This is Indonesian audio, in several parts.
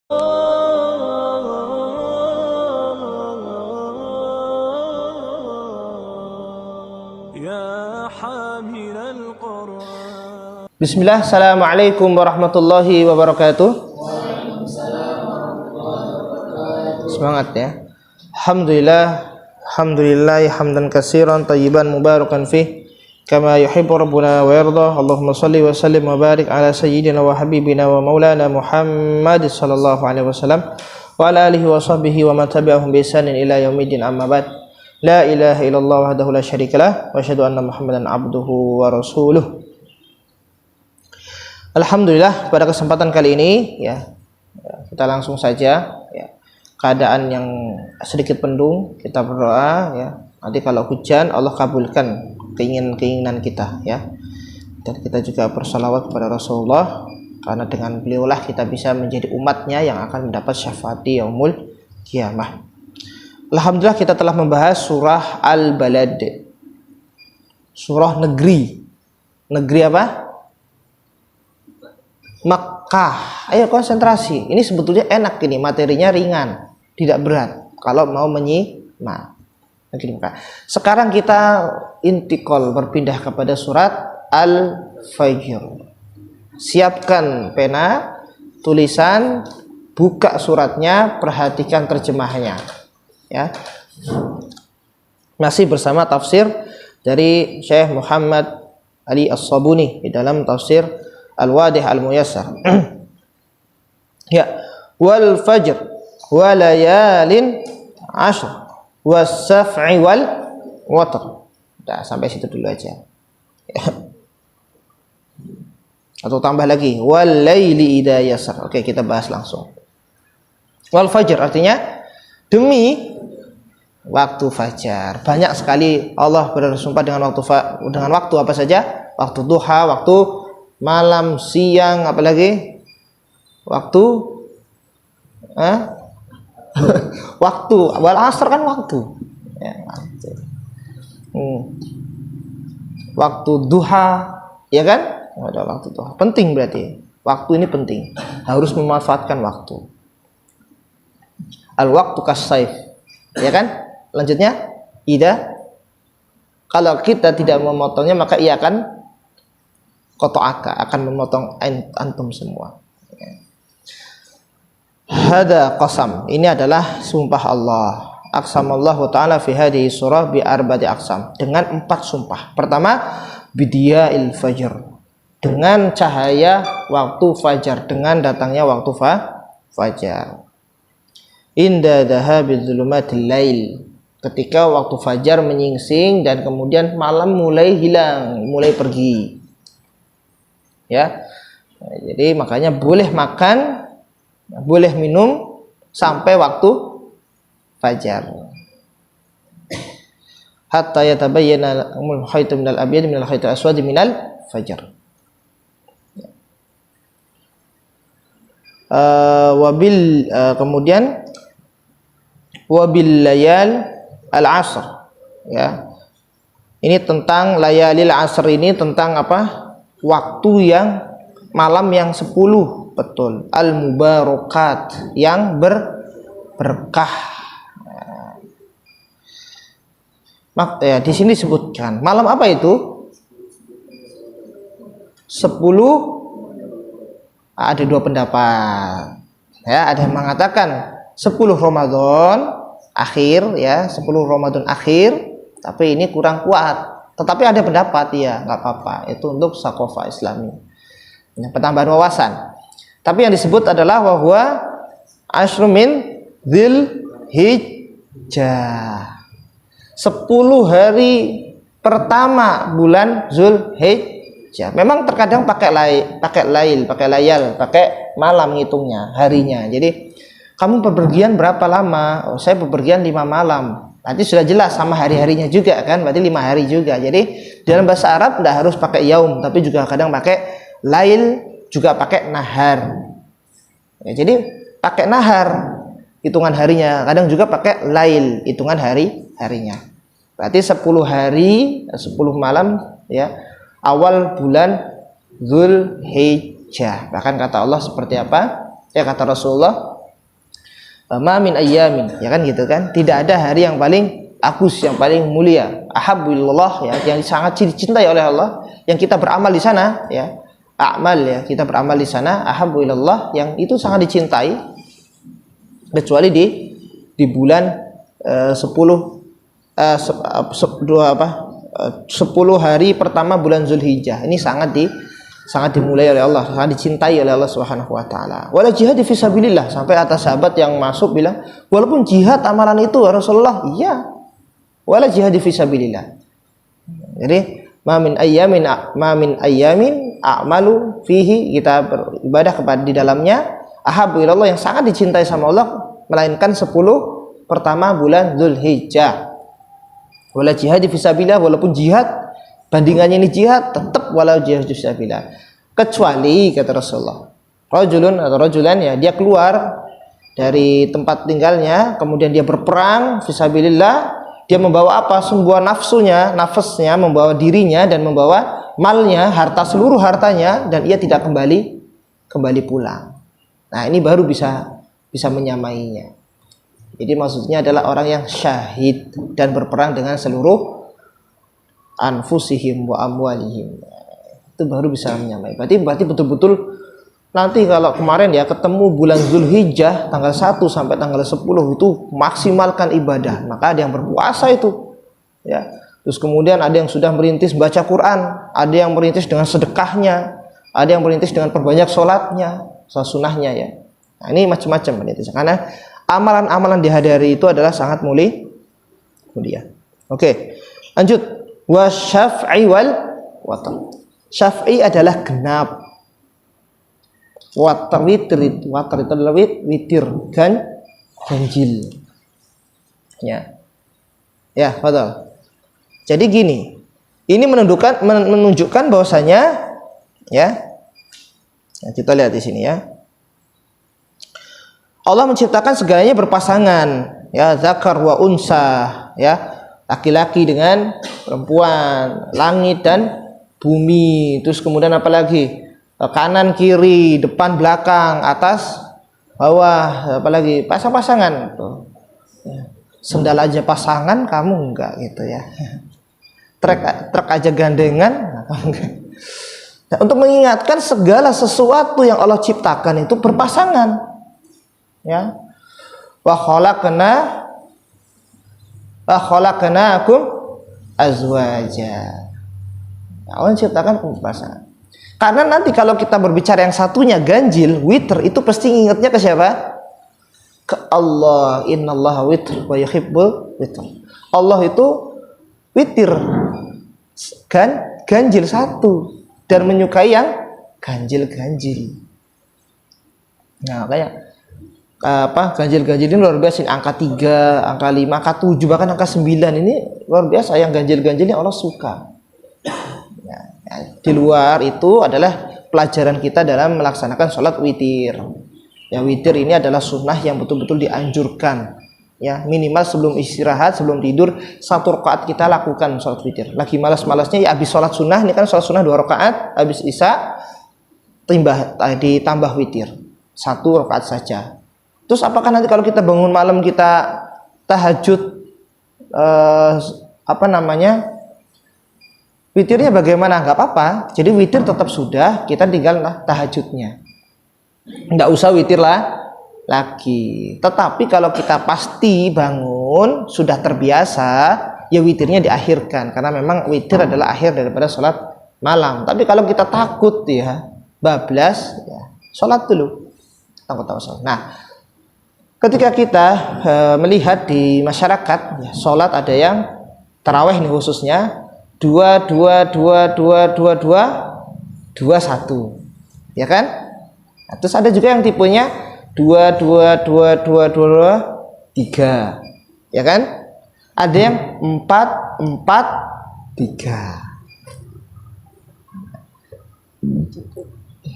Bismillah, assalamualaikum warahmatullahi wabarakatuh. Semangat ya. Alhamdulillah hamdan katsiran thayyiban mubarakan fih kama yuhibbu rabbuna wa yarda. Allahumma shalli wa sallim wa barik ala sayyidina wa habibina wa maulana Muhammad sallallahu alaihi wasallam wa ala alihi wa sahbihi wa man tabi'ahum bi ihsanin ila yaumiddin, amma ba'd. La ilaha illallah wahdahu la syarikalah wa asyhadu anna Muhammadan abduhu wa rasuluh. Alhamdulillah, pada kesempatan kali ini ya, kita langsung saja ya. Keadaan yang sedikit mendung, kita berdoa ya. Nanti kalau hujan Allah kabulkan keinginan kita ya. Dan kita juga bersalawat kepada Rasulullah, karena dengan beliaulah kita bisa menjadi umatnya yang akan mendapat syafaat di yaumul qiyamah. Alhamdulillah, kita telah membahas surah Al-Balad. Surah negeri. Negeri apa? Makkah. Ayo konsentrasi. Ini sebetulnya enak ini, materinya ringan, tidak berat kalau mau menyimak. Sekarang kita intikal, berpindah kepada surat Al-Fajr. Siapkan pena, tulisan, buka suratnya, perhatikan terjemahnya. Ya. Masih bersama tafsir dari Syekh Muhammad Ali As-Sabuni di dalam tafsir Al-Wadih Al-Muyassar. Ya, wal fajr wa layalin ashr was saf'i wal watr. Nah, sampai situ dulu aja. Ya. Atau tambah lagi wal laili idza yasr. Oke, kita bahas langsung. Wal fajr artinya demi waktu fajar. Banyak sekali Allah bersumpah dengan waktu apa saja? Waktu duha, waktu malam, siang, apalagi waktu waktu wal asr kan waktu ya, waktu duha ya kan, ada waktu duha penting, berarti waktu ini penting, harus memanfaatkan waktu. Al waktu kasayf ya kan. Lanjutnya kalau kita tidak memotongnya maka ia akan qata'aka, akan memotong antum semua. Hada qasam, ini adalah sumpah Allah. Aqsamallahu ta'ala fi hadhihi surah bi arba'ati aqsam, dengan 4 sumpah. Pertama, bidiya'il fajr, dengan cahaya waktu fajar, dengan datangnya waktu fajar. Inda dhahabi dhulumatil lail, ketika waktu fajar menyingsing dan kemudian malam mulai hilang, mulai pergi. Ya, jadi makanya boleh makan, boleh minum sampai waktu fajar. Hatta yatabayyana al khaytu minal abyad minal khaytil aswad minal fajar. Kemudian wabil layal al asr ya. Ini tentang layalil asr, ini tentang apa? Waktu yang malam yang 10, betul, al mubarakat, yang berkah. Ya, di sini disebutkan malam apa itu? 10. Ada 2 pendapat. Ya, ada yang mengatakan 10 Ramadan akhir ya, 10 Ramadan akhir, tapi ini kurang kuat. Tetapi ada pendapat ya, nggak apa-apa, itu untuk sakofa Islami, ya, penambahan wawasan. Tapi yang disebut adalah wahwa asyru min Dzulhijjah, 10 hari pertama bulan Dzulhijjah. Memang terkadang pakai layal, pakai malam ngitungnya, harinya. Jadi kamu bepergian berapa lama? Oh, saya bepergian 5 malam. Nanti sudah jelas sama hari-harinya juga kan, berarti 5 hari juga. Jadi dalam bahasa Arab tidak harus pakai yaum, tapi juga kadang pakai lail, juga pakai nahar. Ya, jadi pakai nahar hitungan harinya, kadang juga pakai lail hitungan harinya. Berarti 10 hari, 10 malam ya, awal bulan Dzulhijjah. Bahkan kata Allah seperti apa? Ya kata Rasulullah, ma min ayyamin, ya kan gitu kan, tidak ada hari yang paling bagus, yang paling mulia, ahabbu ilallah, ya, yang sangat dicintai oleh Allah, yang kita beramal di sana, ya, amal, ya, kita beramal di sana, ahabbu ilallah, yang itu sangat dicintai, kecuali di bulan 10 hari pertama bulan Zulhijjah. Ini sangat dimulai oleh Allah, sangat dicintai oleh Allah Subhanahu wa taala. Wala jihad fisabilillah, sampai atas sahabat yang masuk bilang, walaupun jihad amalan itu Rasulullah, iya. Wala jihad fisabilillah. Jadi ma min ayyamin a'malu fihi, kita beribadah kepada di dalamnya, ahabbu ilallah, yang sangat dicintai sama Allah, melainkan 10 pertama bulan Zulhijjah. Wala jihad fisabilillah, walaupun jihad bandingannya ini jihad, tetap wala jihad fisabilillah, kecuali kata Rasulullah, rajulun atau rajulan, ya, dia keluar dari tempat tinggalnya, kemudian dia berperang fisabilillah, dia membawa apa? Sebuah nafasnya, membawa dirinya dan membawa malnya, seluruh hartanya, dan ia tidak kembali pulang. Nah, ini baru bisa menyamainya. Jadi maksudnya adalah orang yang syahid dan berperang dengan seluruh anfusihim wa amwalihim, itu baru bisa menyamai. Berarti betul-betul nanti kalau kemarin ya ketemu bulan Zulhijjah tanggal 1 sampai tanggal 10 itu maksimalkan ibadah. Maka ada yang berpuasa itu, ya. Terus kemudian ada yang sudah merintis baca Quran, ada yang merintis dengan sedekahnya, ada yang merintis dengan perbanyak sholatnya, sholat sunnahnya, ya. Nah, ini macam-macam merintis, karena amalan-amalan di hari itu adalah sangat mulia. Oke, lanjut. Wa syaf'i wal watar. Syaf'i adalah genap. Watar itu adalah witir, ganjil. Ya. Ya, betul. Jadi gini. Ini menunjukkan bahwasanya, ya. Nah, kita lihat di sini, ya. Allah menciptakan segalanya berpasangan, ya, zakar wa unsa, ya, laki-laki dengan perempuan, langit dan bumi, terus kemudian apa lagi, kanan kiri, depan belakang, atas bawah, apalagi pasang-pasangan, ya. Sendal aja pasangan, kamu enggak gitu, ya. Truk aja gandengan, kamu enggak. Nah, untuk mengingatkan segala sesuatu yang Allah ciptakan itu berpasangan, ya. Wa khalaqnakum azwaja. Allah ciptakan berpasangan. Karena nanti kalau kita berbicara yang satunya ganjil, witr, itu pasti ingatnya ke siapa? Ke Allah. Innallaha witr wa yuhibbul witr. Allah itu witir, ganjil satu, dan menyukai yang ganjil-ganjil. Nah, kayak ganjil-ganjil ini luar biasa. Angka 3, angka 5, angka 7, bahkan angka 9 ini luar biasa. Yang ganjil-ganjilnya Allah suka, ya. Di luar itu adalah pelajaran kita dalam melaksanakan sholat witir. Ya, witir ini adalah sunnah yang betul-betul dianjurkan, ya. Minimal sebelum istirahat, sebelum tidur, 1 rakaat kita lakukan sholat witir. Lagi malas-malasnya, ya, habis sholat sunnah, ini kan sholat sunnah 2 rakaat, habis isya ditambah witir 1 rakaat saja. Terus apakah nanti kalau kita bangun malam kita tahajud, witirnya bagaimana? Enggak apa-apa. Jadi witir tetap sudah, kita tinggal tahajudnya. Enggak usah witir lagi. Tetapi kalau kita pasti bangun sudah terbiasa, ya witirnya diakhirkan, karena memang witir adalah akhir daripada sholat malam. Tapi kalau kita takut, ya, bablas, ya, sholat dulu. Takut sholat. Nah, ketika kita melihat di masyarakat, ya, sholat ada yang tarawih nih khususnya 2-2-2-2-2-2-2-1, ya kan? Nah, terus ada juga yang tipenya 2-2-2-2-2-3, ya kan? Ada yang 4-4-3.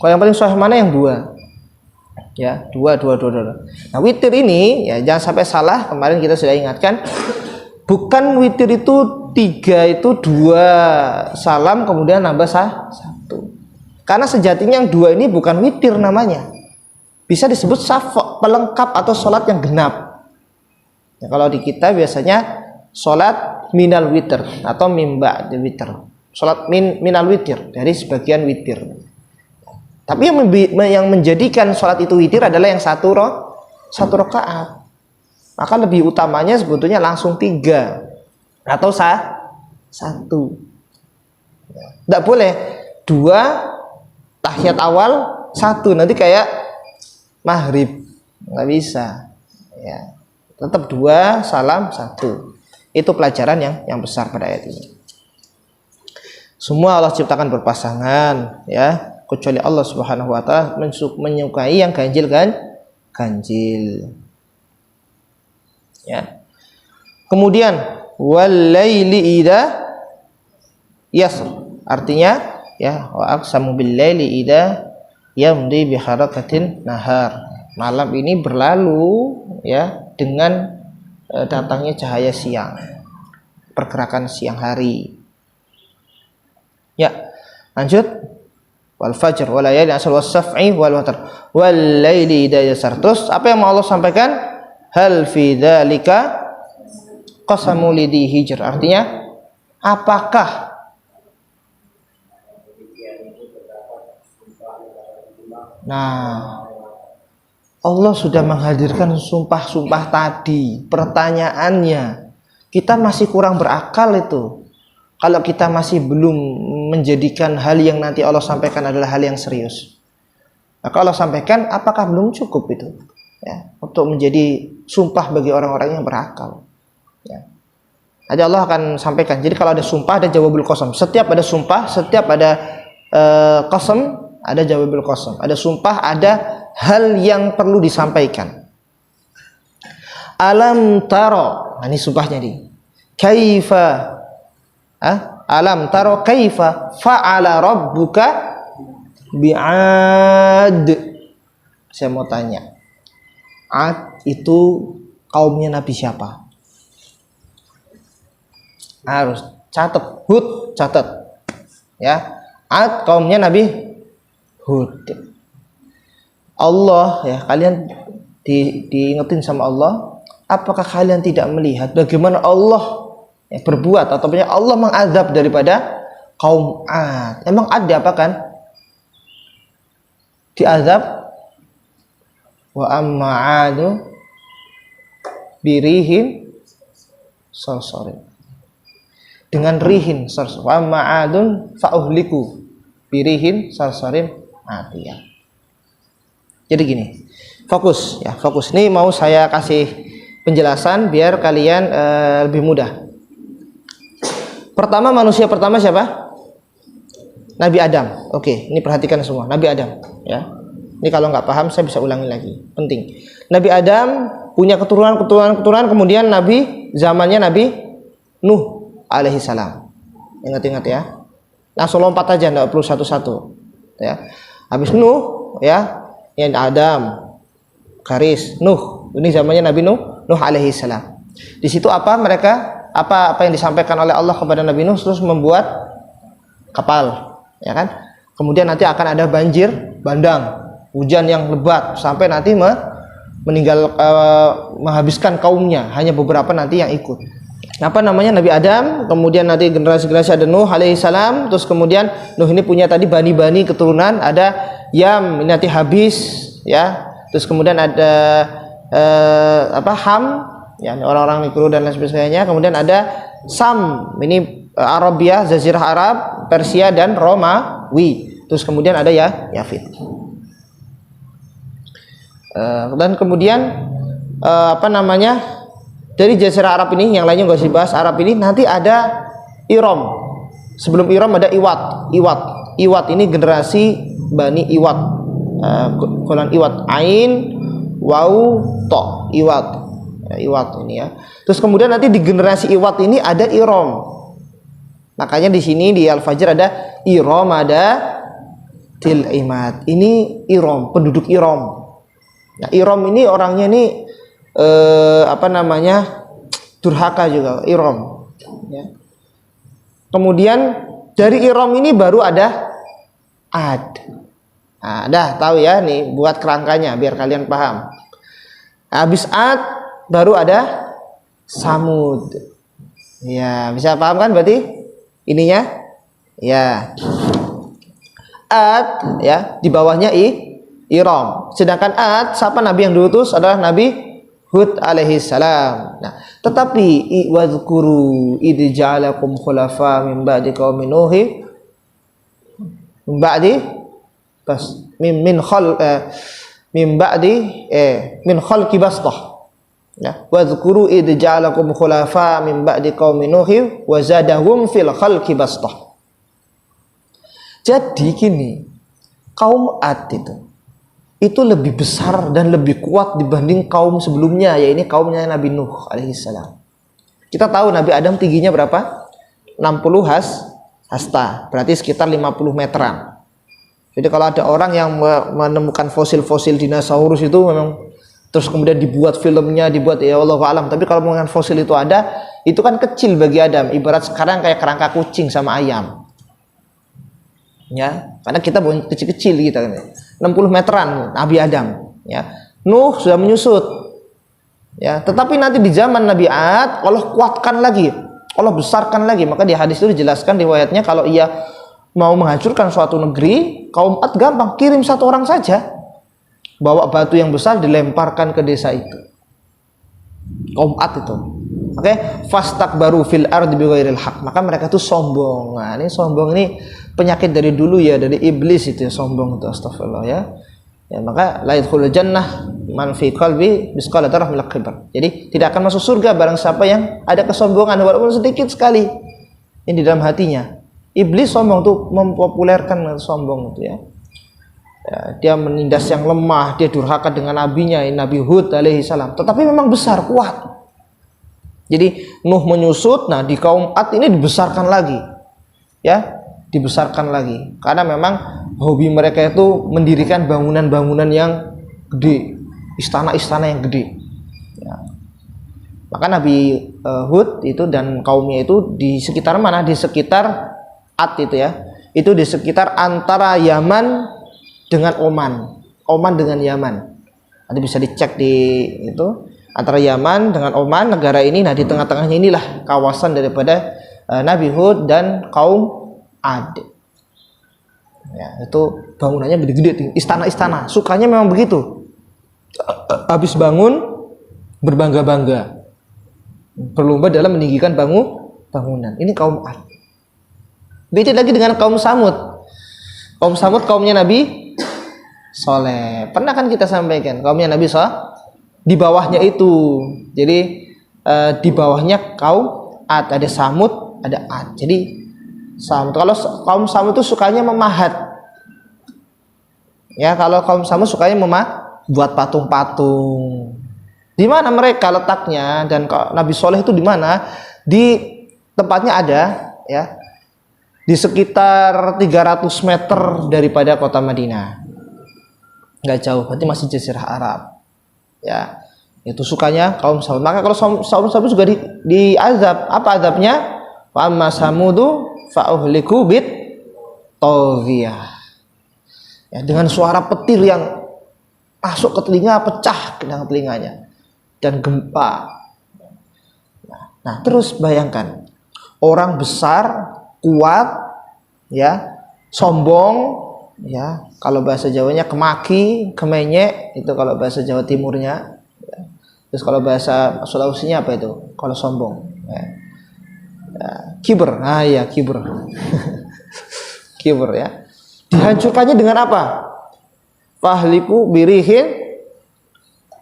Kalau yang paling sahih mana? Yang 2. Ya, 2. Nah, witir ini, ya, jangan sampai salah. Kemarin kita sudah ingatkan, bukan witir itu 3 itu 2 salam kemudian nambah 1. Karena sejatinya yang 2 ini bukan witir namanya. bisa disebut syafaq, pelengkap atau sholat yang genap. Ya, kalau di kita biasanya sholat minal witir atau mimba di witir, sholat minal witir, dari sebagian witir. Tapi yang menjadikan sholat itu witir adalah yang satu rakaat. Maka lebih utamanya sebetulnya langsung 3 atau 1. Tidak boleh 2 tahiyat awal 1, nanti kayak maghrib, nggak bisa. Ya, tetap 2 salam 1. Itu pelajaran yang besar pada ayat ini. Semua Allah ciptakan berpasangan, ya, kecuali Allah Subhanahu wa taala menyukai yang ganjil. Ya. Kemudian wal laili idza yasr, artinya ya wa aqsamu bil laili idza yamdi bi harakatin nahar. Malam ini berlalu ya dengan datangnya cahaya siang, pergerakan siang hari. Ya, lanjut. Wal fajr wal layali asr was saf'i wal watr wal laili idza yasar. Terus apa yang mau Allah sampaikan? Hal fi dzalika qasamu lidhi hijr, artinya apakah Allah sudah menghadirkan sumpah-sumpah tadi. Pertanyaannya, kita masih kurang berakal itu kalau kita masih belum menjadikan hal yang nanti Allah sampaikan adalah hal yang serius. Maka Allah sampaikan, apakah belum cukup itu ya, untuk menjadi sumpah bagi orang-orang yang berakal ya. Jadi Allah akan sampaikan. Jadi kalau ada sumpah ada jawabul qasam. Setiap ada sumpah, setiap ada qasam, ada jawabul qasam. Ada sumpah, ada hal yang perlu disampaikan. Alam taro, ini sumpahnya nih. Kaifa, alam taro kaifa fa'ala rabbuka bi'ad. Saya mau tanya, Ad itu kaumnya Nabi siapa? Harus catat, Hud catat ya. Ad kaumnya Nabi Hud. Allah ya, kalian diingetin sama Allah, apakah kalian tidak melihat bagaimana Allah berbuat atau Allah mengazab daripada kaum Ad? Emang ada apa kan? Diazab wa amma 'adu birihin sarsarin, dengan rihin sarsarin, wa amma 'adun fa'uhliku birihin sarsarin atiyah. Jadi gini, fokus ya, fokus. Ini mau saya kasih penjelasan biar kalian lebih mudah. Pertama, manusia pertama siapa? Nabi Adam. Oke, ini perhatikan semua. Nabi Adam ya. Ini kalau nggak paham saya bisa ulangi lagi. Penting. Nabi Adam punya keturunan, kemudian Nabi zamannya Nabi Nuh alaihi salam. Ingat-ingat ya. Langsung lompat aja, nggak perlu satu-satu. Ya. Habis Nuh ya, yang Adam, Karis, Nuh. Ini zamannya Nabi Nuh alaihi salam. Di situ apa yang disampaikan oleh Allah kepada Nabi Nuh, terus membuat kapal, ya kan? Kemudian nanti akan ada banjir bandang, hujan yang lebat sampai nanti menghabiskan kaumnya, hanya beberapa nanti yang ikut. Nabi Adam, kemudian nanti generasi-generasi ada Nuh alaihi salam, terus kemudian Nuh ini punya tadi bani-bani keturunan, ada Yam, ini nanti habis ya. Terus kemudian ada Ham, ya, orang-orang Mikro dan lain sebagainya. Kemudian ada Sam, ini Arabia, Jazirah Arab, Persia dan Romawi. Terus kemudian ada Yafid. Dan kemudian dari Jazirah Arab ini, yang lainnya nggak usah dibahas. Arab ini nanti ada Iram. Sebelum Iram ada Iwat ini generasi Bani Iwat. Golongan Iwat, Ain, Waw, To, Iwat ini ya. Terus kemudian nanti di generasi Iwat ini ada Iram. Makanya di sini di Al-Fajr ada Iram, ada Til Imad. Ini Iram, penduduk Iram. Nah, Iram ini orangnya ini durhaka juga, Iram. Ya. Kemudian dari Iram ini baru ada Ad. Nah, dah tahu ya nih buat kerangkanya biar kalian paham. Habis Ad baru ada Samud. Ya, bisa paham kan berarti ininya? Ya. Ad ya, di bawahnya Iram. Sedangkan Ad siapa nabi yang diutus adalah Nabi Hud alaihi salam. Nah, tetapi wadzkuru id ja'alakum khulafa min ba'di qaumi Nuh min ba'di pas min khalqi bastah ya wadzkuru id ja'alakum khulafa min ba'di qaumi Nuh wa zadahum fil khalqi bastah. Jadi gini, kaum Ad itu lebih besar dan lebih kuat dibanding kaum sebelumnya, yaitu kaumnya Nabi Nuh alaihissalam. Kita tahu Nabi Adam tingginya berapa? 60 hasta, berarti sekitar 50 meteran. Jadi kalau ada orang yang menemukan fosil-fosil dinosaurus itu memang terus kemudian dibuat filmnya, dibuat ya Allah alam. Tapi kalau mengenai fosil itu ada, itu kan kecil bagi Adam. Ibarat sekarang kayak kerangka kucing sama ayam. Ya, karena kita kecil-kecil gitu kan. 60 meteran Nabi Adam. Ya, Nuh sudah menyusut. Ya, tetapi nanti di zaman Nabi Ad, Allah kuatkan lagi, Allah besarkan lagi. Maka di hadis itu dijelaskan riwayatnya kalau ia mau menghancurkan suatu negeri, kaum Ad gampang, kirim satu orang saja, bawa batu yang besar dilemparkan ke desa itu. Kaum Ad itu, oke, fastakbaru fil ardi bighairil haq. Maka mereka itu sombong. Nah, ini sombong ini penyakit dari dulu ya, dari iblis itu ya, sombong itu, astagfirullah ya. Ya, maka la yadkhulul jannah man fi qalbi misqala dzarrah min al-kibr. Jadi tidak akan masuk surga barang siapa yang ada kesombongan walaupun sedikit sekali ini di dalam hatinya. Iblis sombong tuh mempopulerkan sombong itu ya. Ya, dia menindas yang lemah, dia durhaka dengan nabinya, Nabi Hud alaihi salam. Tetapi memang besar, kuat. Jadi Nuh menyusut, nah di kaum Ad ini dibesarkan lagi. Ya, dibesarkan lagi. Karena memang hobi mereka itu mendirikan bangunan-bangunan yang gede, istana-istana yang gede. Ya. Maka Nabi Hud itu dan kaumnya itu di sekitar mana? Di sekitar Ad itu ya, itu di sekitar antara Yaman dengan Oman, Oman dengan Yaman. Nanti bisa dicek di itu antara Yaman dengan Oman, negara ini. Nah di tengah-tengahnya inilah kawasan daripada Nabi Hud dan kaum Ad. Ya, itu bangunannya gede-gede, istana-istana. Sukanya memang begitu. Habis bangun berbangga-bangga, berlomba dalam meninggikan bangunan. Ini kaum Ad. Beda lagi dengan kaum Samud. Kaum Samud kaumnya Nabi Soleh. Pernah kan kita sampaikan kaumnya Nabi Soleh di bawahnya itu. Jadi di bawahnya kaum Ad, ada Samud, ada Ad. Jadi Samud, kalau kaum Samud itu sukanya memahat. Ya, kalau kaum Samud sukanya buat patung-patung. Di mana mereka letaknya dan Nabi Soleh itu di mana? Di tempatnya ada ya. Di sekitar 300 meter daripada kota Madinah. Nggak jauh, berarti masih Jazirah Arab. Ya, itu sukanya kaum Samud. Maka kalau kaum Samud juga diazab. Apa azabnya? Wa amma Samudu fa'uhliku bit taghiyah. Ya, dengan suara petir yang masuk ke telinga, pecah ke dalam telinganya dan gempa. Nah, terus bayangkan orang besar, kuat, ya, sombong, ya. Kalau bahasa Jawanya kemaki, kemenyek, itu kalau bahasa Jawa Timurnya. Ya. Terus kalau bahasa Sulawesinya apa itu? Kalau sombong. Ya. Ya, kiber, ya kiber. Kiber ya. Dihancurkannya dengan apa? Fahliku birihin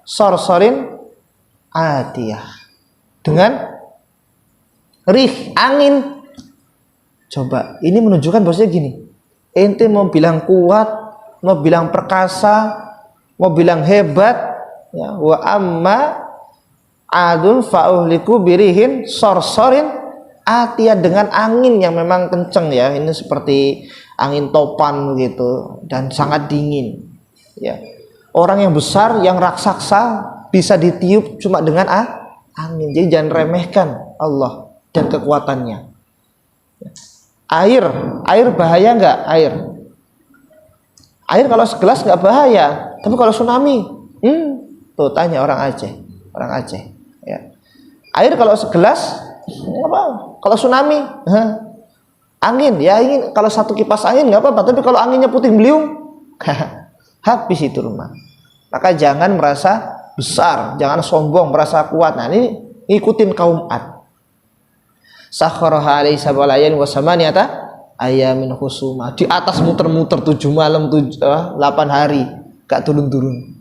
sorsorin atiyah. Dengan rih, angin. Coba, ini menunjukkan bahwasanya gini. Ente mau bilang kuat, mau bilang perkasa, mau bilang hebat, ya, wa amma adun fa'uhliku birihin sorsorin atiyah, dengan angin yang memang kenceng ya. Ini seperti angin topan gitu dan sangat dingin. Ya. Orang yang besar, yang raksasa bisa ditiup cuma dengan angin. Jadi jangan remehkan Allah dan kekuatannya. Air bahaya nggak? Air kalau segelas nggak bahaya, tapi kalau tsunami, tuh tanya orang Aceh, ya. Air kalau segelas nggak apa, kalau tsunami, angin, ya ingin kalau satu kipas angin nggak apa-apa, tapi kalau anginnya puting beliung, habis itu rumah. Maka jangan merasa besar, jangan sombong, merasa kuat. Nah ini ikutin kaum Ad. Sakharaha alaihi sab'alayyan wa samaniyata ayamin husuma, di atas muter-muter 7 malam 8 hari gak turun-turun.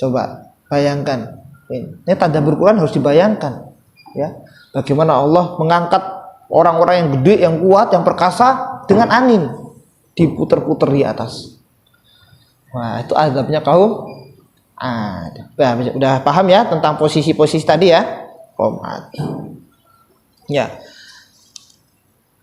Coba bayangkan, ini tadabbur Quran harus dibayangkan, ya, bagaimana Allah mengangkat orang-orang yang gede, yang kuat, yang perkasa dengan angin diputer-puter di atas. Wah, itu azabnya kaum Ad. Udah paham ya tentang posisi-posisi tadi ya, kaum Ad. Ya.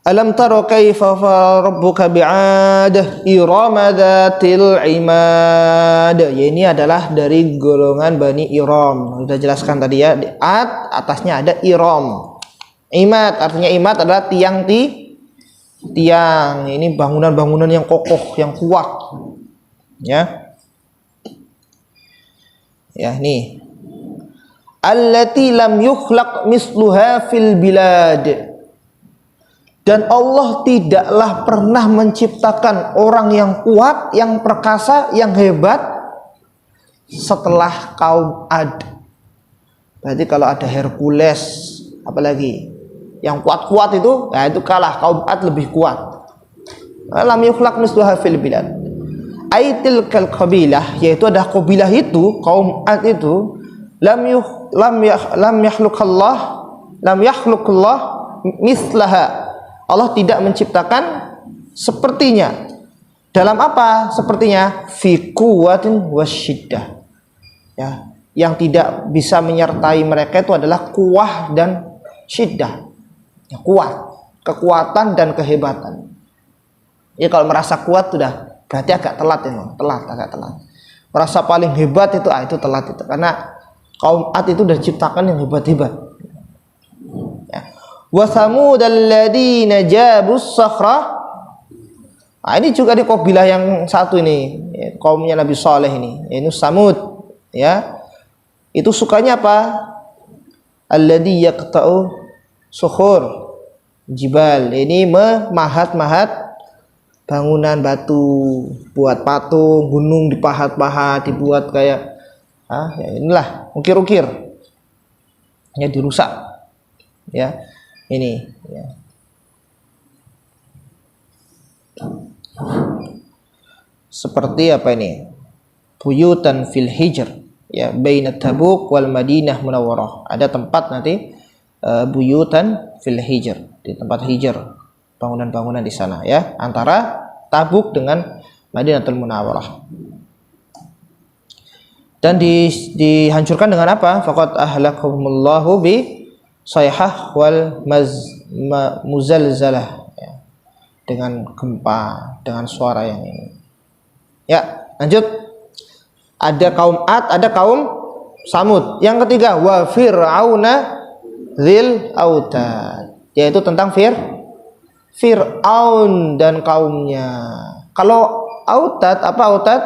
Alam taro kaifa rabbuka bi'ad irama dzatil imad. Ya, ini adalah dari golongan Bani Iram. Sudah jelaskan tadi ya. Ad atasnya ada Iram. Imad artinya imad adalah tiang. Ini bangunan-bangunan yang kokoh, yang kuat. Ya. Ya, nih. Allati lam yukhlaq misluha fil bilad. Dan Allah tidaklah pernah menciptakan orang yang kuat, yang perkasa, yang hebat setelah kaum Ad. Berarti kalau ada Hercules, apalagi yang kuat-kuat itu, ya itu kalah, kaum Ad lebih kuat. Lam yukhlaq misluha fil bilad. Aitil kal qabilah, yaitu ada qabilah itu, kaum Ad itu, lam yakhluqallah mislaha. Allah tidak menciptakan sepertinya. Dalam apa sepertinya? Fi quwwatin wasyiddah. Ya, yang tidak bisa menyertai mereka itu adalah kuwah dan syiddah. Ya, kuat, kekuatan dan kehebatan. Ya, kalau merasa kuat sudah berarti agak telat ya, agak telat. Merasa paling hebat itu telat itu. Karena kaum Ad itu sudah diciptakan yang hebat-hebat. Ya. Wa thamud alladziina jabus sakhra. Nah, ini juga di kabilah yang satu ini, ya, kaumnya Nabi Saleh ini Samud, ya. Itu sukanya apa? Alladzi yaqta'u sukhur jibal. Ini memahat-mahat bangunan batu, buat patung, gunung dipahat-pahat, dibuat kayak ya inilah, ukir-ukir. Ya dirusak. Ya. Ini ya. Seperti apa ini? Buyutan fil hijr, ya, baina Tabuk wal Madinah Munawwarah. Ada tempat nanti buyutan fil hijr, di tempat hijr, bangunan-bangunan di sana ya, antara Tabuk dengan Madinatul Munawwarah. Dan dihancurkan dengan apa? Faqad ahlakumullahu bi sayhah wal muzalzalah, ya, dengan gempa, dengan suara yang ini. Ya, lanjut. Ada kaum Ad, ada kaum Samud. Yang ketiga, wa fir'auna dzil autad, yaitu tentang Fir'aun dan kaumnya. Kalau autad, apa autad?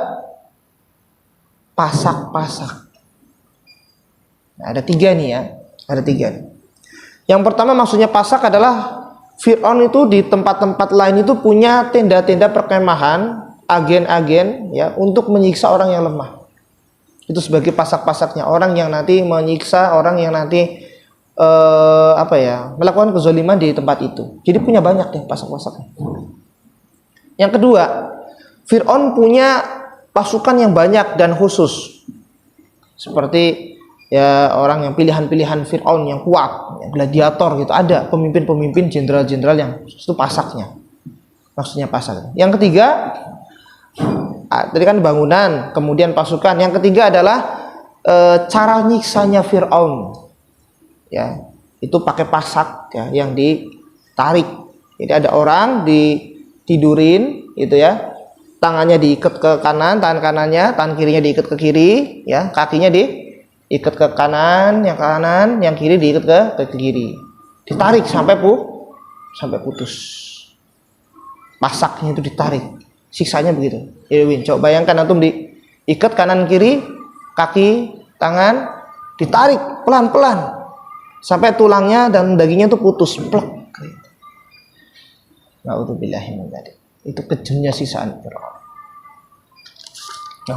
Pasak-pasak. Nah, ada 3 nih ya. Ada 3 nih. Yang pertama maksudnya pasak adalah Fir'aun itu di tempat-tempat lain itu punya tenda-tenda perkemahan, agen-agen ya, untuk menyiksa orang yang lemah. Itu sebagai pasak-pasaknya, orang yang nanti menyiksa, orang yang nanti melakukan kezaliman di tempat itu. Jadi punya banyak deh pasak-pasaknya. Yang kedua, Fir'aun punya pasukan yang banyak dan khusus. Seperti ya orang yang pilihan-pilihan Fir'aun yang kuat, ya, gladiator gitu, ada pemimpin-pemimpin, jenderal-jenderal yang itu pasaknya. Maksudnya pasak. Yang ketiga, tadi kan bangunan, kemudian pasukan. Yang ketiga adalah cara nyiksanya Fir'aun. Ya, itu pakai pasak ya, yang ditarik. Jadi ada orang ditidurin gitu ya. Tangannya diikat ke kanan, tangan kanannya, tangan kirinya diikat ke kiri, ya, kakinya diikat ke kanan, yang kiri diikat ke kiri. Ditarik sampai putus. Pasaknya itu ditarik. Siksanya begitu. Win, coba bayangkan antum diikat kanan kiri, kaki, tangan, ditarik pelan-pelan sampai tulangnya dan dagingnya tuh putus, plek. Na'udzubillahi min dzalik. Itu kejamnya siksaan Fir'aun.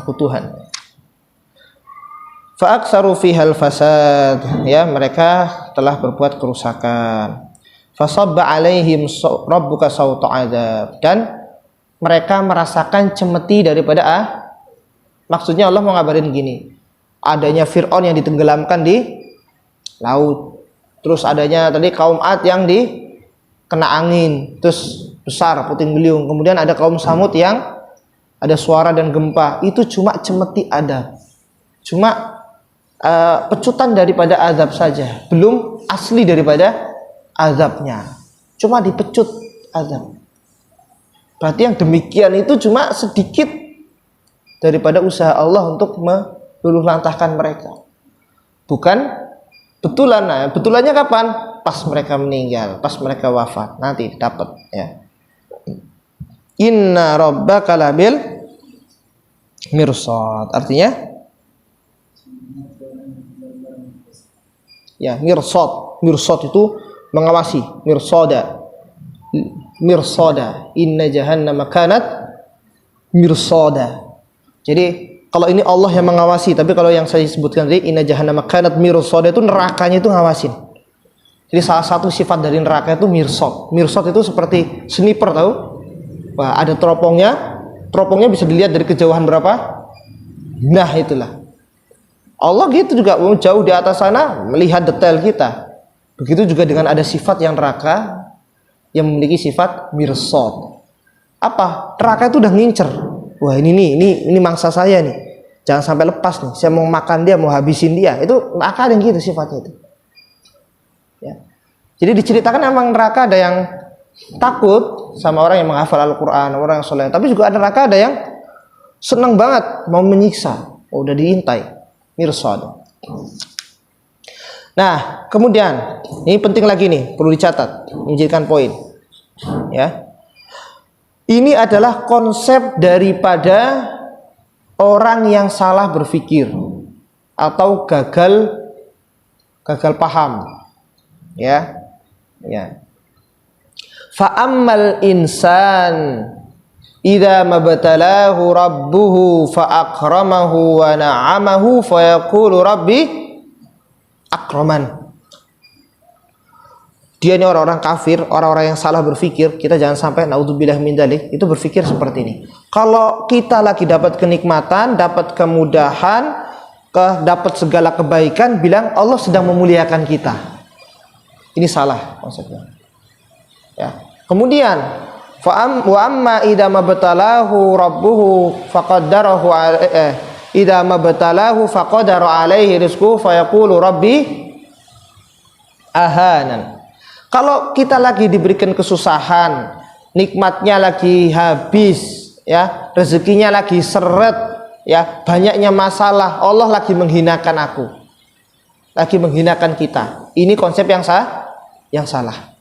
Aku Tuhan. Fa'aksaru fihal fasad, ya, mereka telah berbuat kerusakan. Fasabba alaihim rabbuka sawta adzab, dan mereka merasakan cemeti daripada maksudnya Allah mau ngabarin gini, adanya Fir'aun yang ditenggelamkan di laut, terus adanya tadi kaum Ad yang kena angin terus besar puting beliung, kemudian ada kaum Samud yang ada suara dan gempa. Itu cuma cemeti adab, cuma pecutan daripada azab saja, belum asli daripada azabnya, cuma dipecut azab. Berarti yang demikian itu cuma sedikit daripada usaha Allah untuk meluluhlantahkan mereka, bukan betulan. Nah, betulannya kapan? Pas mereka meninggal, pas mereka wafat, nanti dapat, ya. Inna rabbaka labil mirsad, artinya ya, mirsad itu mengawasi, mirsada, inna jahannama kanat mirsada. Jadi kalau ini Allah yang mengawasi, tapi kalau yang saya sebutkan tadi inna jahannama kanat mirsada, itu nerakanya itu ngawasin. Jadi salah satu sifat dari neraka itu mirsad. Mirsad itu seperti sniper, tahu? Wah, ada teropongnya bisa dilihat dari kejauhan berapa? Nah, itulah. Allah gitu juga jauh di atas sana melihat detail kita. Begitu juga dengan ada sifat yang neraka yang memiliki sifat mirsad. Apa? Neraka itu udah ngincer. Wah, ini mangsa saya nih. Jangan sampai lepas nih. Saya mau makan dia, mau habisin dia. Itu neraka yang gitu sifatnya itu. Ya. Jadi diceritakan emang neraka ada yang takut sama orang yang menghafal Al-Quran, orang yang soleh. Tapi juga ada neraka ada yang senang banget mau menyiksa. Oh, udah diintai. Mirsad. Nah, kemudian ini penting lagi nih, perlu dicatat, menjadikan poin. Ya. Ini adalah konsep daripada orang yang salah berpikir atau gagal paham. Ya. Ya. Fa'ammal insan idza mabtalahu rabbuhu fa'akramahu wa na'amahu fayaqulu rabbi akraman. Dia ini orang-orang kafir, orang-orang yang salah berpikir. Kita jangan sampai naudzubillah min dzalik itu berpikir seperti ini. Kalau kita lagi dapat kenikmatan, dapat kemudahan, dapat segala kebaikan, bilang Allah sedang memuliakan kita. Ini salah konsepnya. Ya. Kemudian wa amma idza mabtalahu rabbuhu faqaddarahu idza mabtalahu faqadara alaihi rizquhu fayaqulu rabbi ahanan. Kalau kita lagi diberikan kesusahan, nikmatnya lagi habis, ya, rezekinya lagi seret, ya, banyaknya masalah, Allah lagi menghinakan aku, lagi menghinakan kita. Ini konsep yang salah.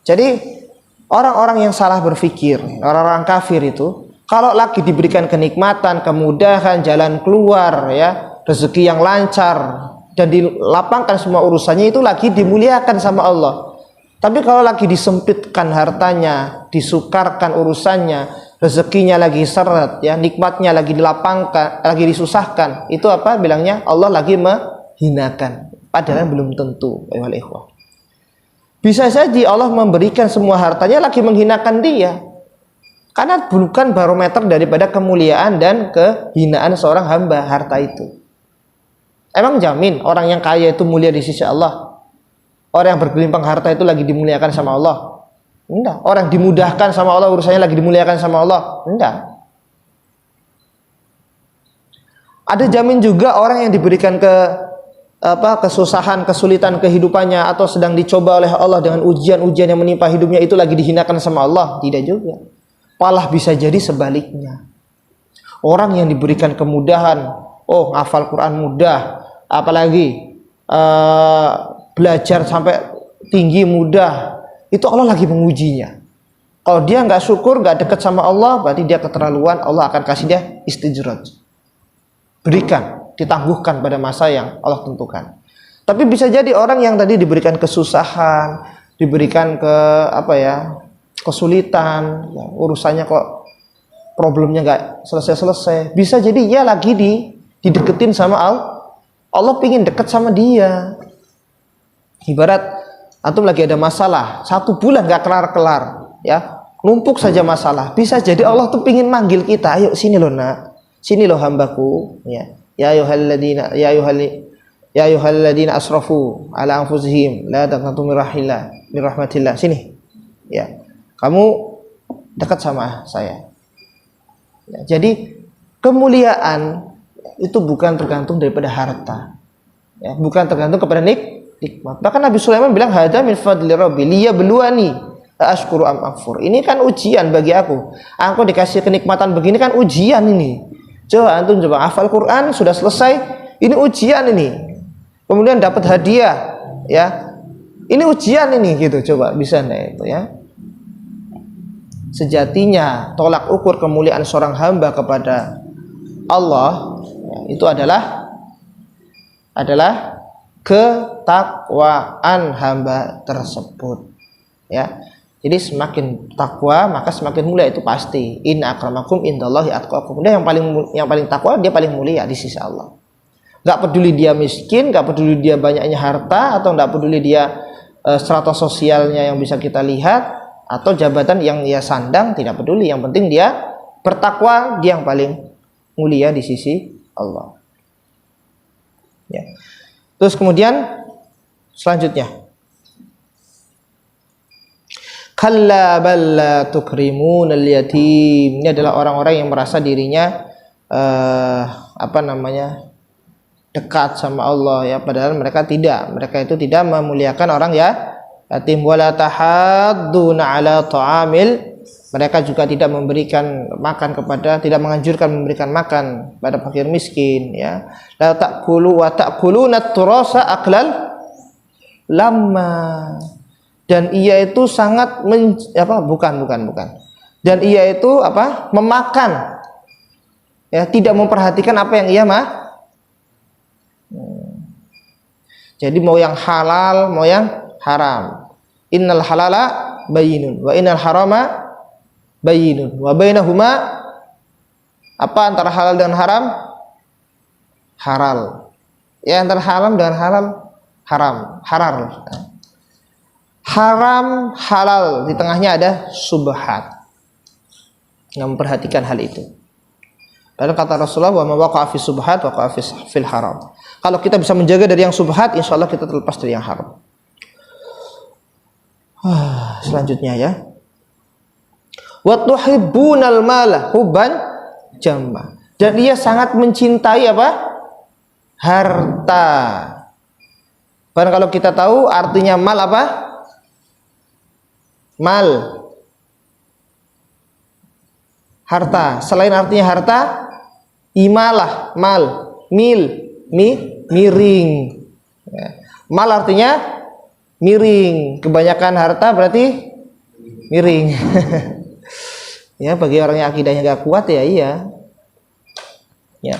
Jadi orang-orang yang salah berpikir, orang-orang kafir itu, kalau lagi diberikan kenikmatan, kemudahan, jalan keluar, ya, rezeki yang lancar, dan dilapangkan semua urusannya, itu lagi dimuliakan sama Allah. Tapi kalau lagi disempitkan hartanya, disukarkan urusannya, rezekinya lagi seret, ya, nikmatnya lagi dilapangkan, lagi disusahkan, itu apa bilangnya? Allah lagi menghinakan. Padahal belum tentu, ayuhal ikhwah. Bisa saja Allah memberikan semua hartanya lagi menghinakan dia. Karena bukan barometer daripada kemuliaan dan kehinaan seorang hamba harta itu. Emang jamin orang yang kaya itu mulia di sisi Allah? Orang yang bergelimpang harta itu lagi dimuliakan sama Allah? Enggak. Orang yang dimudahkan sama Allah urusannya lagi dimuliakan sama Allah? Enggak. Ada jamin juga orang yang diberikan kesusahan, kesulitan kehidupannya atau sedang dicoba oleh Allah dengan ujian-ujian yang menimpa hidupnya itu lagi dihinakan sama Allah? Tidak juga. Malah bisa jadi sebaliknya. Orang yang diberikan kemudahan, oh, hafal Quran mudah, apalagi belajar sampai tinggi mudah, itu Allah lagi mengujinya. Kalau dia nggak syukur, nggak dekat sama Allah, berarti dia keterlaluan. Allah akan kasih dia istijraj. Berikan, ditangguhkan pada masa yang Allah tentukan. Tapi bisa jadi orang yang tadi diberikan kesusahan, diberikan kesulitan, ya, urusannya kok problemnya nggak selesai-selesai. Bisa jadi ya lagi dideketin sama Allah. Allah pingin deket sama dia. Ibarat antum lagi ada masalah, 1 bulan nggak kelar-kelar, ya numpuk saja masalah. Bisa jadi Allah tuh pingin manggil kita, ayo sini loh nak, sini loh hambaku, ya ayyuhalladzina asrafu ala anfusihim la taqnatu min rahmatillah, sini, ya kamu dekat sama saya. Ya, jadi kemuliaan itu bukan tergantung daripada harta, ya, bukan tergantung kepada nikmat. Bahkan Nabi Sulaiman bilang hada min fadli rabbi liyabluwani ashkuru am akfur. Ini kan ujian bagi aku. Aku dikasih kenikmatan begini kan ujian ini. Coba antum hafal Quran sudah selesai, ini ujian ini. Kemudian dapat hadiah, ya. Ini ujian ini gitu. Coba bisa enggak itu, ya? Sejatinya tolak ukur kemuliaan seorang hamba kepada Allah, ya, itu adalah ketakwaan hamba tersebut, ya. Jadi semakin takwa maka semakin mulia, itu pasti. Inna akramakum indallahi atqakum. Dia yang paling takwa, dia paling mulia di sisi Allah. Gak peduli dia miskin, gak peduli dia banyaknya harta, atau gak peduli dia strata sosialnya yang bisa kita lihat, atau jabatan yang dia sandang, tidak peduli. Yang penting dia bertakwa, dia yang paling mulia di sisi Allah. Ya. Terus kemudian selanjutnya, kalla balla tukrimunal yatim. Ini adalah orang-orang yang merasa dirinya dekat sama Allah, ya, padahal mereka itu tidak memuliakan orang yatim. Wala tahadduna ala ta'amil. Mereka juga tidak memberikan makan tidak menganjurkan memberikan makan pada fakir miskin, ya. La ta'kulu wa ta'kuluna turasa aklal lama. Dan ia itu sangat Dan ia itu memakan, ya, tidak memperhatikan apa yang ia Jadi mau yang halal, mau yang haram. Innal halala bayyinun wa innal harama bayyinun wa bainahuma, antara halal dan haram? Halal. Ya, antara halal dan haram. Haram, halal, di tengahnya ada subhat. Nggak memperhatikan hal itu. Lalu kata Rasulullah, wa ma waqa'a fi subhat waqa'a fil haram. Kalau kita bisa menjaga dari yang subhat, insya Allah kita terlepas dari yang haram. Selanjutnya, ya. Wa tuhibbunal mala hubban jamma. Dan dia sangat mencintai harta. Karena kalau kita tahu artinya mal Mal. Harta. Selain artinya harta, imalah, mal, miring. Ya. Mal artinya miring. Kebanyakan harta berarti miring. Ya, bagi orang yang akidahnya gak kuat, ya iya. Ya.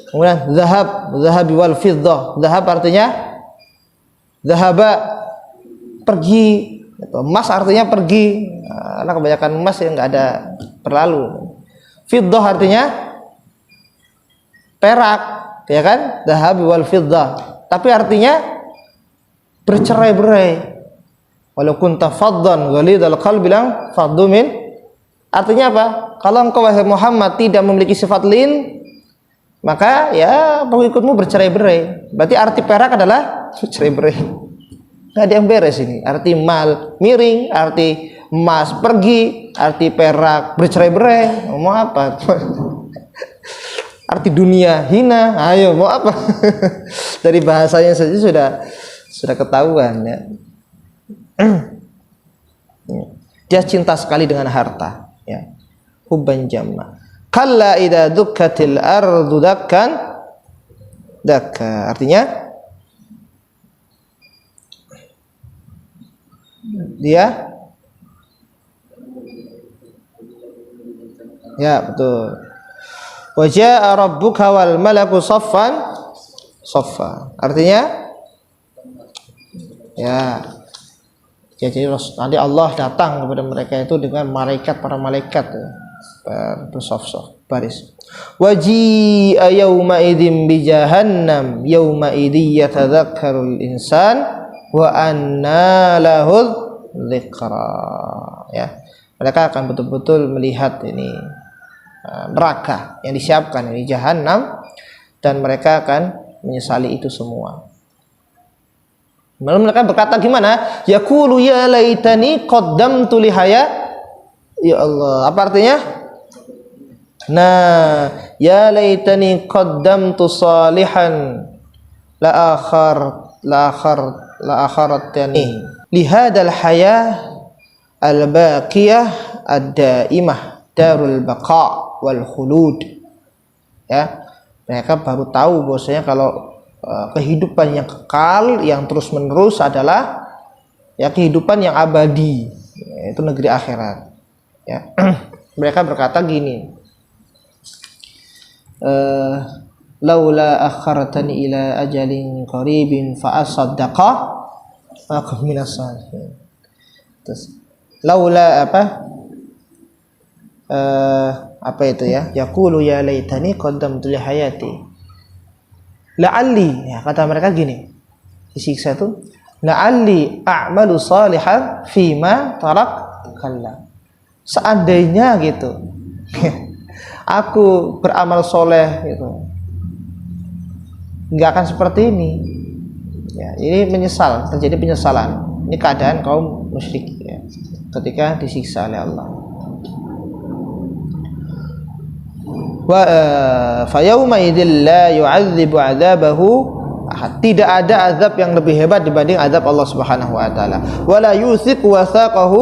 Kemudian zahabi wal fiddah. Zahab artinya zahaba, pergi. Emas artinya pergi. Karena kebanyakan emas yang nggak ada berlalu. Fiddah artinya perak, ya kan? Zahabi wal fiddah. Tapi artinya bercerai-berai. Walau kunta faddan ghalidal qalbi bilang faddu min. Artinya apa? Kalau engkau wahai Muhammad tidak memiliki sifat lin, maka ya pengikutmu bercerai-berai. Berarti arti perak adalah bercerai-berai. Nggak ada yang beres ini. Arti mal miring, arti emas pergi, arti perak bercerai-berai. Mau apa? Arti dunia hina. Ayo mau apa? Dari bahasanya saja sudah ketahuan, ya. Dia cinta sekali dengan harta, ya. Hubban jamma. Kalla idza dukkatil ardu dakkan dakka. Artinya dia Ya, betul. Wa jaa rabbuka wal malaku saffan saffa. Artinya ya, jadi nanti Allah datang kepada mereka itu dengan para malaikat ya, bersaf-saf baris. Waji'a yawma idzin bi jahannam yawma idzi yatadzakkarul insan wa anna lahul dzikra. Ya, mereka akan betul-betul melihat ini neraka yang disiapkan ini jahannam, dan mereka akan menyesali itu semua. Lalu mereka berkata gimana? Yaqulu ya laitani qaddamtu li haya. Ya Allah, apa artinya? Nah, ya laitani qaddamtu salihan la akharatani li hadzal haya al baqiyah ad-daimah darul baqa wal khulud. Ya, mereka baru tahu bahwasanya kalau kehidupan yang kekal yang terus menerus adalah ya kehidupan yang abadi, yaitu negeri akhirat. Ya. Mereka berkata gini, laula akhartani ila ajalin qaribin fa asaddaqa aku minas salihin. Terus laula apa itu ya? Yaqulu ya laitani qaddamtu li hayati. La'alli, ya, kata mereka gini, disiksa itu la'alli a'malu salihan fima tarakalla. Seandainya gitu aku beramal soleh gitu, nggak akan seperti ini ya. Ini menyesal, terjadi penyesalan. Ini keadaan kaum musyrik ya, ketika disiksa oleh Allah. Wa fa yauma idzil la yu'adzibu 'adzabahu ahad. Tidak ada azab yang lebih hebat dibanding azab Allah Subhanahu wa taala. Wala yusiq wasaqahu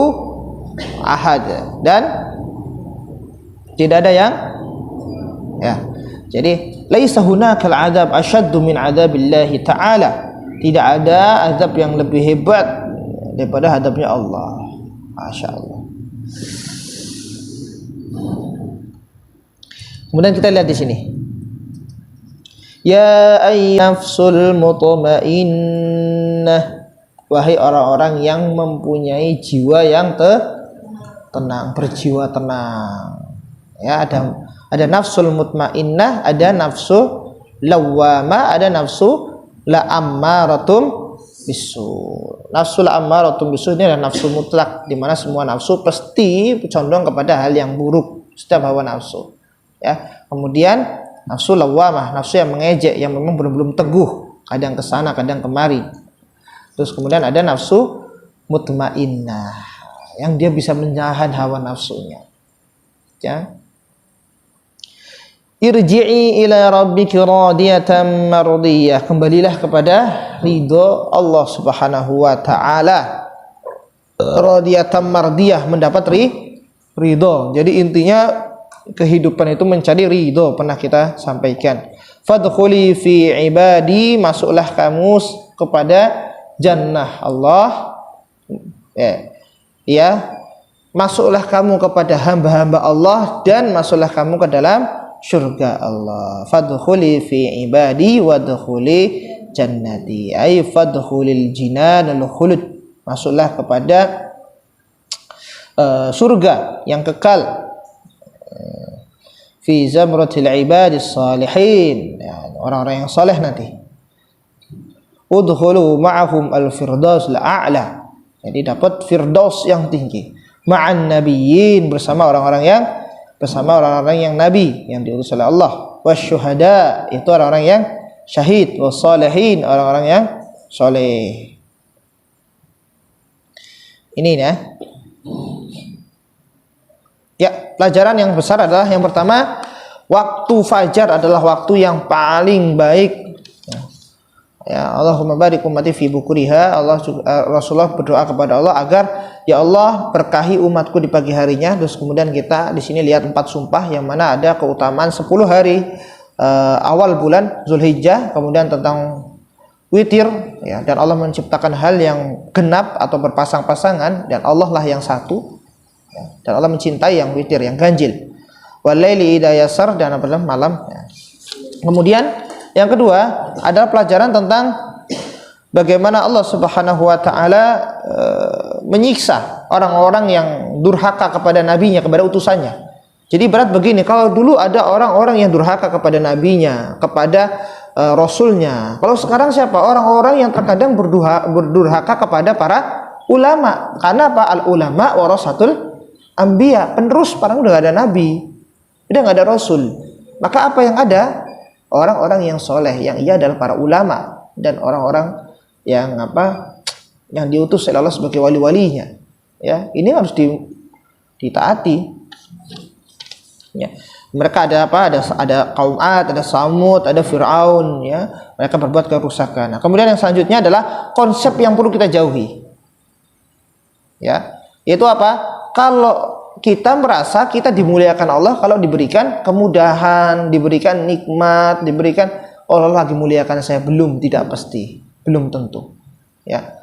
ahad. Dan tidak ada yang ya. Jadi laisa hunakal 'adzab asyaddu min 'adzabillahi ta'ala. Tidak ada azab yang lebih hebat daripada azabnya Allah. Masyaallah. Kemudian kita lihat di sini. Ya ayyafsul mutmainnah, wahai orang-orang yang mempunyai jiwa yang tenang, berjiwa tenang. Ya, ada nafsul mutmainnah, ada nafsu lawwamah, ada nafsu la'ammaratum bisu. Nafsu la'ammaratum bisu ini adalah nafsu mutlak, di mana semua nafsu pasti condong kepada hal yang buruk, setiap hawa nafsu. Ya, kemudian nafsu lawamah, nafsu yang mengejek, yang memang belum teguh, kadang ke sana kadang kemari. Terus kemudian ada nafsu mutmainnah, yang dia bisa menahan hawa nafsunya. Ya. Irji'i ila rabbiki radiyatan mardiyah, kembalilah kepada ridho Allah Subhanahu wa taala. Radiyatan mardiyah, mendapat ridho. Jadi intinya kehidupan itu mencari ridho, pernah kita sampaikan. Fadkhuli fi ibadi, masuklah kamu kepada jannah Allah. Ya, masuklah kamu kepada hamba-hamba Allah, dan masuklah kamu ke dalam surga Allah. Fadkhuli fi ibadi wadkhuli jannati, ay fadkhulil jinanal khulud, masuklah kepada surga yang kekal. Fi zamratil ibadis salihin, ya, orang-orang yang saleh nanti. Udkhulu ma'ahum al-firdaus al-a'la, jadi dapat firdaus yang tinggi. Ma'an nabiyyin, bersama orang-orang yang nabi yang diutus oleh Allah. Wasyuhada, itu orang-orang yang syahid. Wassalihin, orang-orang yang saleh. Ini ya. Ya, pelajaran yang besar adalah yang pertama, waktu fajar adalah waktu yang paling baik. Ya, Allahumma barik ummati fi bukuriha. Rasulullah berdoa kepada Allah agar ya Allah berkahi umatku di pagi harinya. Terus kemudian kita di sini lihat 4 sumpah yang mana ada keutamaan 10 hari awal bulan Zulhijjah, kemudian tentang witir ya, dan Allah menciptakan hal yang genap atau berpasang-pasangan, dan Allah lah yang satu. Dan Allah mencintai yang witir, yang ganjil. walaili idza yasar, dan pada malam. Kemudian yang kedua adalah pelajaran tentang bagaimana Allah Subhanahu wa taala menyiksa orang-orang yang durhaka kepada nabinya, kepada utusannya. Jadi berat begini, kalau dulu ada orang-orang yang durhaka kepada nabinya, kepada rasulnya. Kalau sekarang siapa? Orang-orang yang terkadang berdurhaka kepada para ulama. Karena apa? Al ulama warasatul anbiya, penerus, para udah gak ada nabi, udah gak ada rasul. Maka apa yang ada? Orang-orang yang soleh, yang ia adalah para ulama dan orang-orang yang yang diutus oleh Allah sebagai wali-walinya. Ya, ini harus ditaati. Ya. Mereka ada apa? Ada kaum Ad, ada Samud, ada Fir'aun, ya. Mereka berbuat kerusakan. Nah, kemudian yang selanjutnya adalah konsep yang perlu kita jauhi. Ya, yaitu apa? Kalau kita merasa kita dimuliakan Allah kalau diberikan kemudahan, diberikan nikmat, diberikan Allah lagi muliakan saya, belum, tidak pasti, belum tentu. Ya,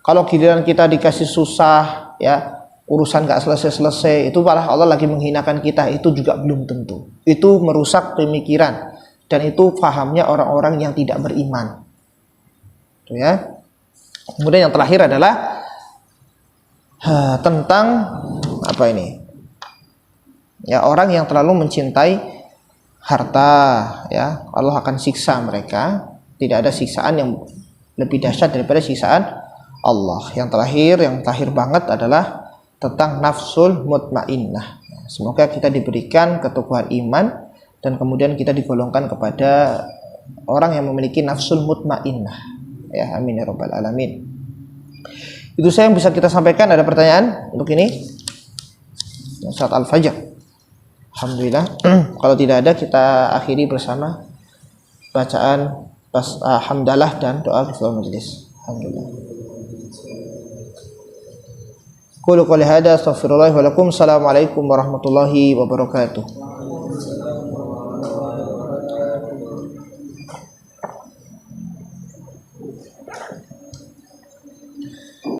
kalau giliran kita dikasih susah, ya, urusan gak selesai-selesai, itu malah Allah lagi menghinakan kita, itu juga belum tentu. Itu merusak pemikiran dan itu fahamnya orang-orang yang tidak beriman. Tuh ya. Kemudian yang terakhir adalah tentang apa ini? Ya, orang yang terlalu mencintai harta, ya, Allah akan siksa mereka. Tidak ada siksaan yang lebih dahsyat daripada siksaan Allah. Yang terakhir banget adalah tentang nafsul mutmainnah. Semoga kita diberikan keteguhan iman dan kemudian kita digolongkan kepada orang yang memiliki nafsul mutmainnah. Ya, amin ya rabbal alamin. Itu saya yang bisa kita sampaikan. Ada pertanyaan untuk ini? Saat Al-Fajr. Alhamdulillah. Kalau tidak ada, kita akhiri bersama bacaan hamdalah dan doa kifayah majelis. Alhamdulillah. Qul qouli hadza astaghfirullah wa lakum. Assalamualaikum warahmatullahi wabarakatuh.